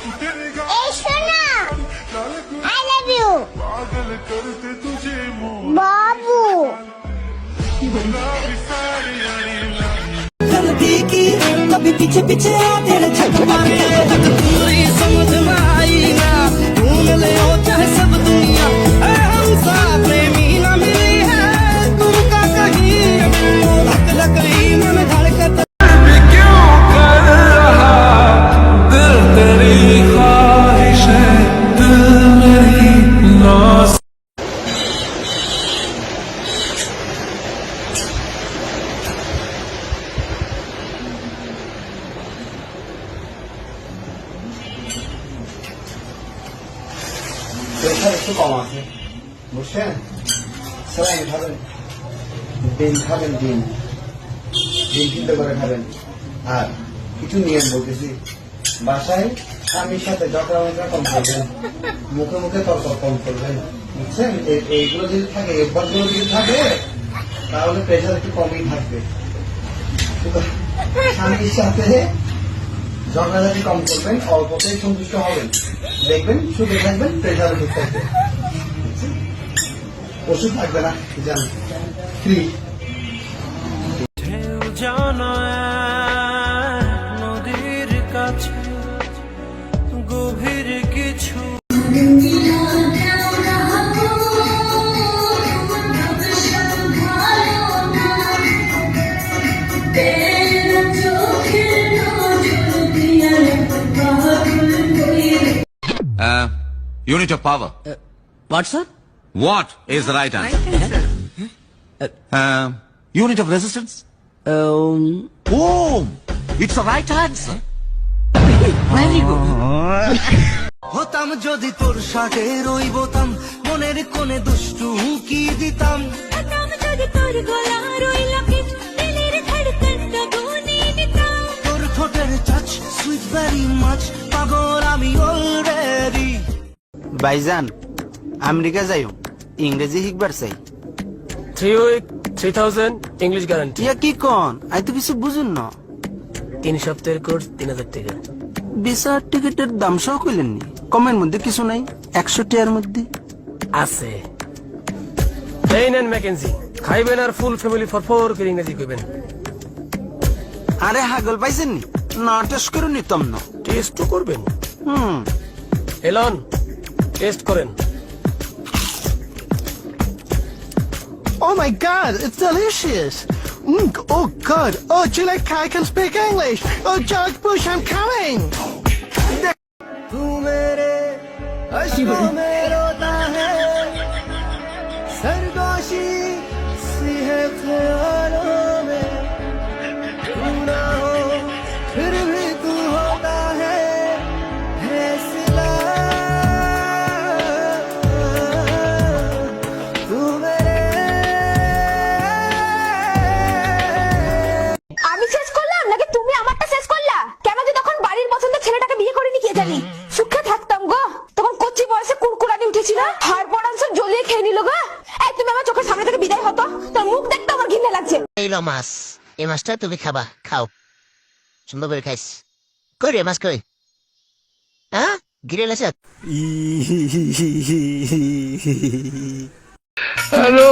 এই শোনা, I love you বাবু। चलती की कभी पीछे पीछे तेरे झक मारे पूरी समझ में आई ना ढूंढ ले ओ चाहे सब दुनिया ऐ हम सा प्रेमी ना मिली है तुम का कहीं धक धक रही मन धड़कत क्यों कर रहा दिल तेरी ख्वाहिश है दिल मेरी नास প্রেশার একটু কম আছে বুঝছেন? স্যালাইন খাবেন, ডিম খাবেন, ডিম সিদ্ধ করে খাবেন। আর কিছু নিয়ম বলতেছি, বাসায় স্বামীর সাথে ঝগড়া কম করবেন, মুখে মুখে তর্ক কম করবেন, বুঝছেন? এইগুলো যদি থাকে, অভ্যাসগুলো যদি থাকে, তাহলে প্রেশার একটু কমই থাকবে। স্বামীর সাথে ঝগড়াঝাটি কম করবেন, অল্পতেই সন্তুষ্ট হবেন, দেখবেন সুখে থাকবেন, প্রেশার ঠিক থাকবে, ওষুধ থাকবে না, জান ফ্রি। নদীর কাছে গভীর কিছু Unit of power. What, sir? What is the right answer? Unit of resistance. Ohm. It's the right answer. Very good. হতাম যদি তোর সাথে রই বোতাম মনের কোণে দুষ্টু কি দিতাম হতাম যদি তোর গলা রই লকেট দিলের ধড়কনটা গুনে নিতাম তোর ঠোঁটের টাচ সুইট ভেরি মাচ পাগল আমি অলরেডি। ভাইজান আমেরিকা যাইও, ইংরেজি শিখবার চাই। 3 week 3000 ইংলিশ গ্যারান্টি। ইয়া কি কন, আই তো কিছু বুঝুন না। 3 সপ্তাহের কোর্স 3000 টাকা। ভিসা টিকিটের দাম সহ কইলেননি, কমের মধ্যে কিছু নাই? 100 টাকার মধ্যে আছে। এই নেন ম্যাকেনজি, খাইবেন আর ফুল ফ্যামিলি ফর করে ইংরেজি কইবেন। আরে হাগল পাইছেন নি? না টেস্ট করে নিতাম না। টেস্টও করবেন? হুম, এলন টেস্ট করেন। Oh my God, it's delicious. Oh God. Oh, do you like I can speak English? Oh, George Bush, I'm coming. तू मेरे अश्कों में रोता है सरगोशी सी है ख्यालों में तू ना हो फिर भी तू होता है सिला तू मेरे আমি শেষ করলাম নাকি তুমি আমারটা শেষ করলা? কেন যে তখন বাড়ির পছন্দের ছেলেটাকে বিয়ে করিনি কে জানি, সুখে থাকতাম গো। তখন কচ্ছি বয়সে কুরকুরানি উঠেছিল, হাড় জ্বলিয়ে খেয়ে নিল গো। এই তুমি আমার চোখের সামনে থেকে বিদায় হতো, তোর মুখ দেখতে আমার ঘৃণা লাগছে। এইলো মাছ, এই মাছটা তুমি খাবা, খাও, সুন্দর করে খাইস। কই রে মাছ কই? হ্যাঁ, গিরে লেছে। হ্যালো